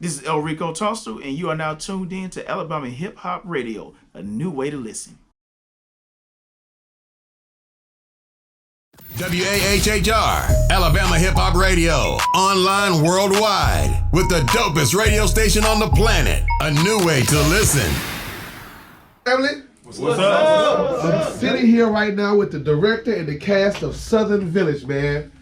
This is El Rico Tostel, and you are now tuned in to Alabama Hip Hop Radio, a new way to listen. WAHHR, Alabama Hip Hop Radio, online worldwide, with the dopest radio station on the planet. A new way to listen. Family, What's up? I'm sitting here right now with the director and the cast of Southern Village, man.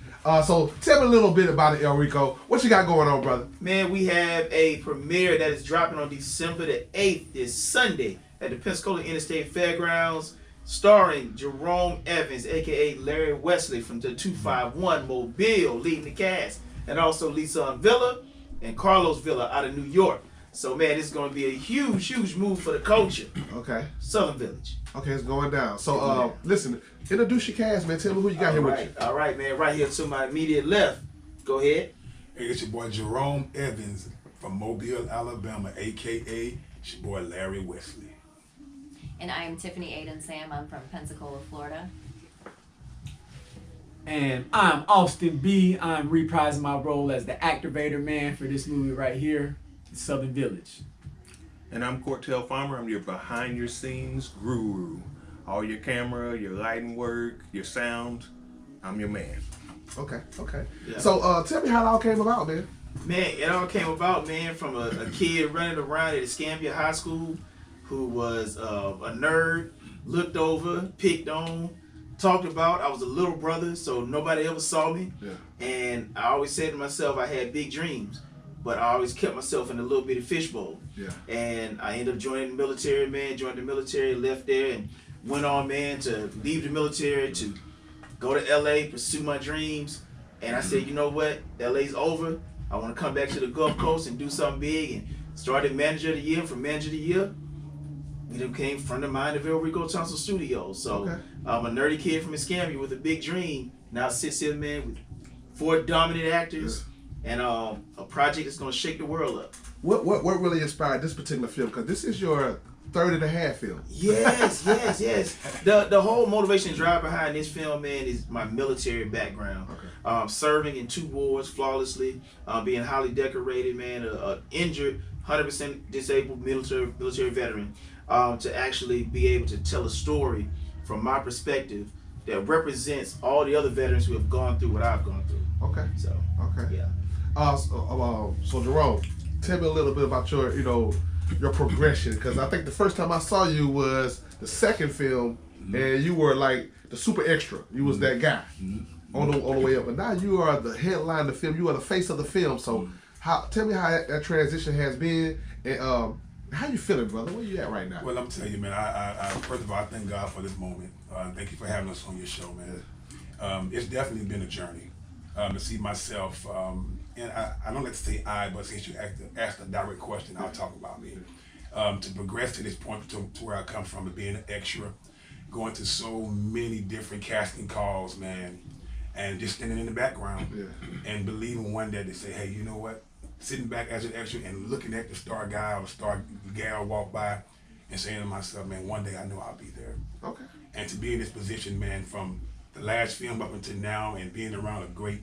So tell me a little bit about it, El Rico. What you got going on, brother? Man, we have a premiere that is dropping on December the 8th, this Sunday, at the Pensacola Interstate Fairgrounds, starring Jerome Evans, a.k.a. Larry Wesley from the 251 Mobile, leading the cast, and also Lisa Villa and Carlos Villa out of New York. So, man, this is going to be a huge, huge move for the culture. Okay. Southern Village. Okay, it's going down. So, listen, introduce your cast, man. Tell me who you got here with you. All right, man. Right here to my immediate left. Go ahead. Hey, it's your boy Jerome Evans from Mobile, Alabama, a.k.a. it's your boy Larry Wesley. And I'm Tiffany Aiden Sam. I'm from Pensacola, Florida. And I'm Austin B. I'm reprising my role as the activator man for this movie right here, Southern Village. And I'm Cortell Farmer. I'm your behind your scenes guru. All your camera, your lighting work, your sound, I'm your man. Okay. Yeah. So, tell me how it all came about, man. Man, it all came about, man, from a kid running around at Escambia High School who was a nerd, looked over, picked on, talked about. I was a little brother, so nobody ever saw me. Yeah. And I always said to myself I had big dreams, but I always kept myself in a little bitty fishbowl. Yeah. And I ended up joining the military, man, joined the military, left there, and went on, man, to leave the military to go to LA, pursue my dreams. And I said, you know what? LA's over. I want to come back to the Gulf Coast and do something big. And started manager of the year. From manager of the year, we became friend of mine of El Rico Tonsil Studios. So Okay. I'm a nerdy kid from Escambia with a big dream. Now sits here, man, with 4 dominant actors and a project that's going to shake the world up. What really inspired this particular film? Because this is your third and a half film. Yes. The whole motivation and drive behind this film, man, is my military background. Okay. Serving in 2 wars flawlessly, being highly decorated, man, a injured, 100% disabled military veteran, to actually be able to tell a story from my perspective that represents all the other veterans who have gone through what I've gone through. Okay. So, Okay. yeah. So Jerome, tell me a little bit about your progression, because I think the first time I saw you was the second film, and you were like the super extra. You was that guy on the way up, but now you are the headline of the film. You are the face of the film. So, tell me how that transition has been, and how you feeling, brother? Where you at right now? Well, I'm telling you, man, I first of all, I thank God for this moment. Thank you for having us on your show, man. It's definitely been a journey to see myself, and I don't like to say I, but since you asked a direct question, I'll talk about me. To progress to this point, to where I come from, being an extra, going to so many different casting calls, man, and just standing in the background and believing one day to say, hey, you know what? Sitting back as an extra and looking at the star guy or the star gal walk by and saying to myself, man, one day I know I'll be there. Okay. And to be in this position, man, from the last film up until now, and being around a great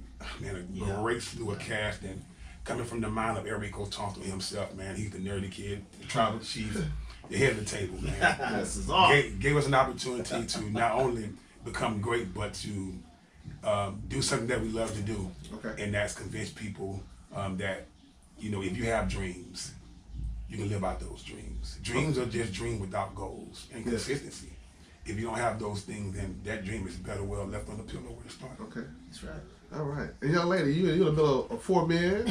slew of cast, and coming from the mind of Eric O'Tonto himself, man, he's the nerdy kid, the tribal chief, the head of the table, man. This is awesome. Gave us an opportunity to not only become great, but to do something that we love to do. Okay. And that's convince people that, if you have dreams, you can live out those dreams. Dreams are just dreams without goals and consistency. If you don't have those things, then that dream is better well left on the pillow where it started. Okay. That's right. All right. And young lady, you're in the middle of 4 men.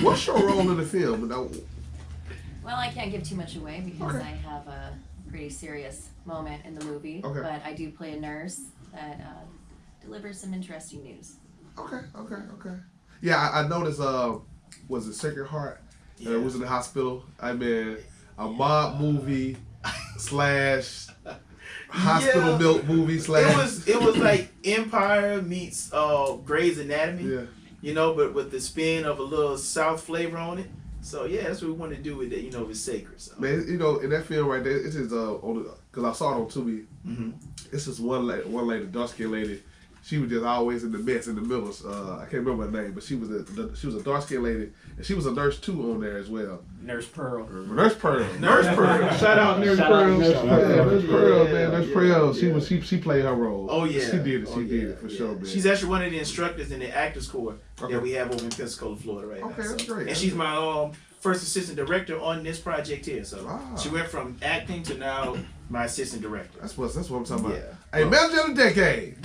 What's your role in the film? Well, I can't give too much away because I have a pretty serious moment in the movie. Okay. But I do play a nurse that delivers some interesting news. Okay. Yeah, I noticed, was it Sacred Heart? It was in the hospital. I mean, a mob movie / hospital built movie / It was like Empire meets Grey's Anatomy. Yeah. But with the spin of a little South flavor on it. So yeah, that's what we want to do with it. It's sacred. So. Man, in that film right there, it is because I saw it on Tubi. Mm-hmm. It's just one lady, dark skinned lady, she was just always in the mess in the middle. I can't remember her name, but she was a dark skinned lady, and she was a nurse too on there as well. Nurse Pearl. Nurse Pearl. Shout out Nurse Pearl. Nurse Pearl, man. Nurse Pearl. She played her role. Oh yeah, she did it. She did it for sure, man. She's actually one of the instructors in the Actors Corps that we have over in Pensacola, Florida, right now. Okay, that's great. And she's my first assistant director on this project here. So she went from acting to now my assistant director. That's what I'm talking about. Yeah. Hey, manager of the decade.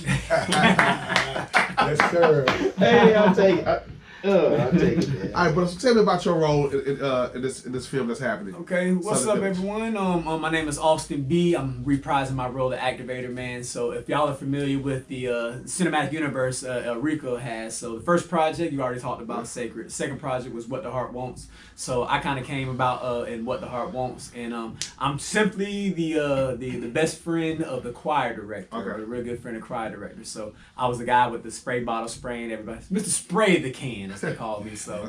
Yes, sir. Hey, I'll take it. I'll take it, man. All right, but so tell me about your role in this film that's happening. Okay, what's Southern up, Village. everyone? My name is Austin B. I'm reprising my role as activator, man. So if y'all are familiar with the cinematic universe Rico has, so the first project you already talked about, Sacred. The second project was What the Heart Wants. So I kind of came about in What the Heart Wants, and I'm simply the best friend of the choir director, a real good friend of the choir director. So I was the guy with the spray bottle spraying everybody, Mr. Spray the Can, as they call me. So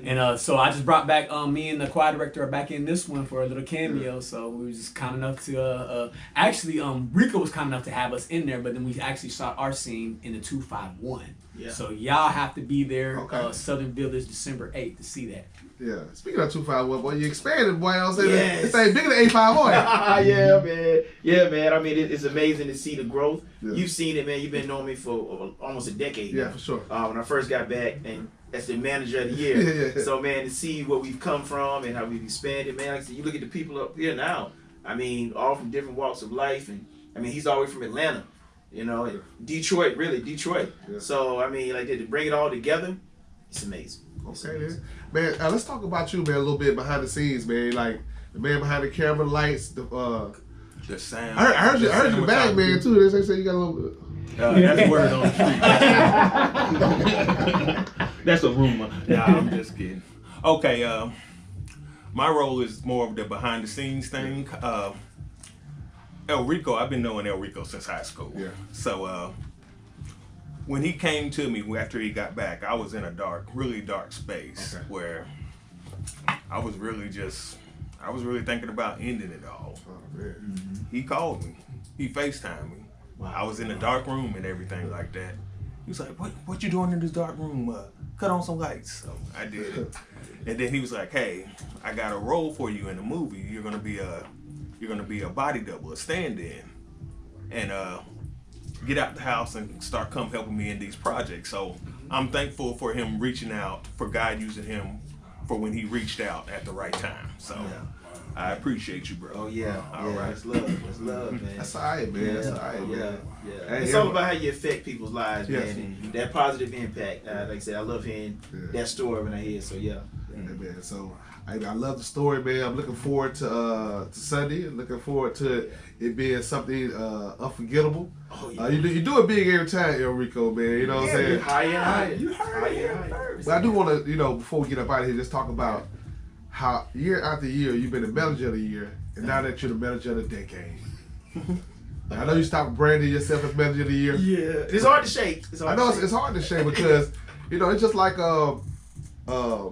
and so I just brought back me and the choir director are back in this one for a little cameo. So we was just kind enough to actually Rico was kind enough to have us in there, but then we actually shot our scene in the 251. Yeah. So y'all have to be there, Southern Village, December 8th to see that. Yeah. Speaking of 251, boy, you expanded, boy. I was saying Yes. this thing bigger than 851. Yeah, man. Yeah, man. I mean, it's amazing to see the growth. Yeah. You've seen it, man. You've been knowing me for almost a decade. Yeah, now. for sure. When I first got back, and as the manager of the year. Yeah. So, man, to see where we've come from and how we've expanded, man. Like I said, you look at the people up here now. I mean, all from different walks of life, and I mean, he's all the way from Atlanta. You know, and Detroit, really, Detroit. Yeah. So, I mean, like, to bring it all together, it's amazing. It's Okay, amazing. man. Let's talk about you, man, a little bit behind the scenes, man. Like the man behind the camera, lights, the sound. I heard you the bag man too. They say you got a little. That's word on the street. That's a rumor. Nah, I'm just kidding. Okay, my role is more of the behind the scenes thing. El Rico, I've been knowing El Rico since high school. Yeah. So when he came to me after he got back, I was in a really dark space where I was really thinking about ending it all. Oh, man. He called me. He FaceTimed me. I was in a dark room and everything like that. He was like, what you doing in this dark room? Cut on some lights. So I did it. And then he was like, hey, I got a role for you in the movie. You're gonna be a body double, a stand-in. And get out the house and start helping me in these projects. So I'm thankful for him reaching out, for God using him for when he reached out at the right time. So I appreciate you, bro. Oh yeah, All right. It's love, man. That's all right, man. That's all right, man. Yeah. Hey, It's all about how you affect people's lives, Yes. man, and that positive impact. Like I said, I love hearing that story when I hear it. So yeah. Hey, man. So I love the story, man. I'm looking forward to Sunday. I'm looking forward to it being something unforgettable. Oh yeah. You do it big every time, El Rico, man. You know what I'm saying? Higher and higher. You heard it here first. But I do want to, before we get up out of here, just talk about how year after year you've been the manager of the year, and now that you're the manager of the decade. I know you stopped branding yourself as manager of the year. Yeah. It's hard to shake. I know it's hard to shake because it's just like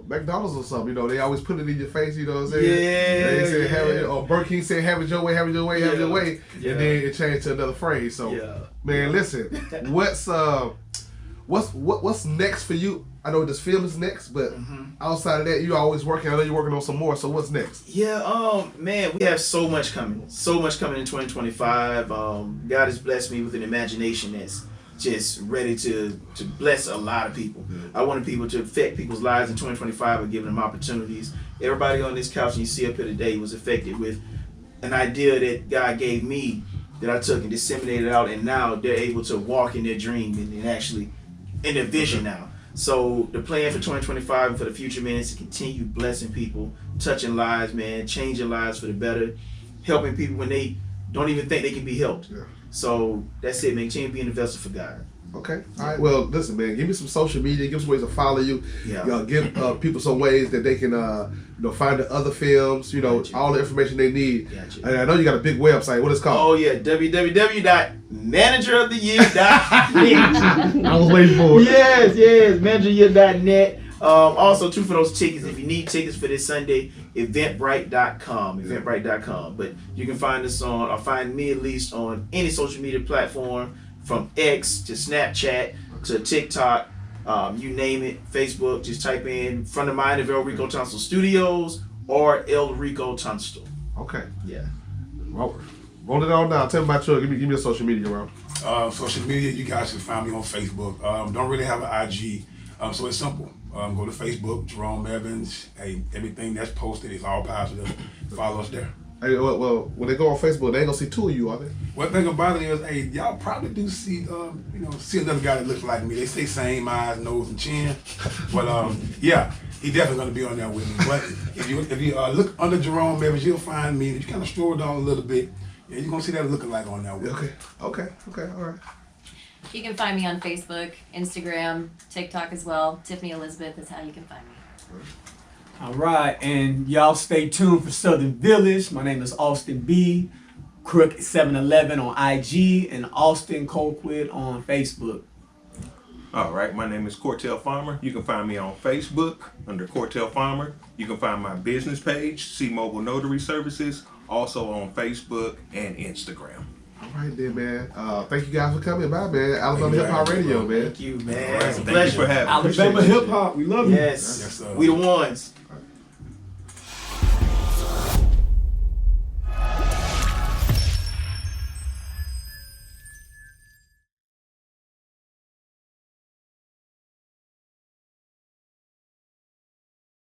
McDonald's or something. They always put it in your face. You know what I'm saying? They say have it, or Burger King said have it your way, have it your way, have it your way, and then it changed to another phrase. So, man, listen, what's next for you? I know this film is next, but outside of that, you're always working. I know you're working on some more. So what's next? Yeah, man, we have so much coming. So much coming in 2025. God has blessed me with an imagination that's just ready to bless a lot of people. I wanted people to affect people's lives in 2025 by giving them opportunities. Everybody on this couch and you see up here today was affected with an idea that God gave me that I took and disseminated out, and now they're able to walk in their dream and actually in their vision now. So the plan for 2025 and for the future, man, is to continue blessing people, touching lives, man, changing lives for the better, helping people when they don't even think they can be helped. Yeah. So that's it, man. Continue being a vessel for God. Okay. All right. Well, listen, man. Give me some social media. Give us ways to follow you. Yeah. Give people some ways that they can, find the other films. Gotcha. All the information they need. Gotcha. And I know you got a big website. What is it called? Oh yeah, www.manageroftheyear.net. I was waiting for it. Yes, manageroftheyear.net. Also, too, for those tickets, if you need tickets for this Sunday, eventbrite.com. But you can find us find me at least on any social media platform. from X to Snapchat to TikTok, you name it, Facebook. Just type in "Front of Mind of El Rico Tunstall Studios" or El Rico Tunstall. Okay. Yeah. Roll it on down. Tell me about your. Give me a social media, bro. Social media, you guys can find me on Facebook. Don't really have an IG, so it's simple. Go to Facebook, Jerome Evans. Hey, everything that's posted is all positive. Follow us there. Hey, well, when they go on Facebook, they ain't gonna see two of you, are they? One thing about it is, hey, y'all probably do see, see another guy that looks like me. They say same eyes, nose, and chin, but yeah, he definitely gonna be on there with me. But if you look under Jerome Evans, you'll find me. If you kind of stroll down a little bit, yeah, you're gonna see that looking like on there with me. Okay, all right. You can find me on Facebook, Instagram, TikTok as well. Tiffany Elizabeth is how you can find me. All right, and y'all stay tuned for Southern Village. My name is Austin B. Crook 711 on IG and Austin Colquitt on Facebook. All right, my name is Cortell Farmer. You can find me on Facebook under Cortell Farmer. You can find my business page, C Mobile Notary Services, also on Facebook and Instagram. All right, then, man. Thank you guys for coming by, man. Alabama Hip Hop Radio, man. Thank you, man. All right, It's a thank you pleasure. for having me. Alabama Hip Hop, we love you. Yes, Yes, sir. we the ones.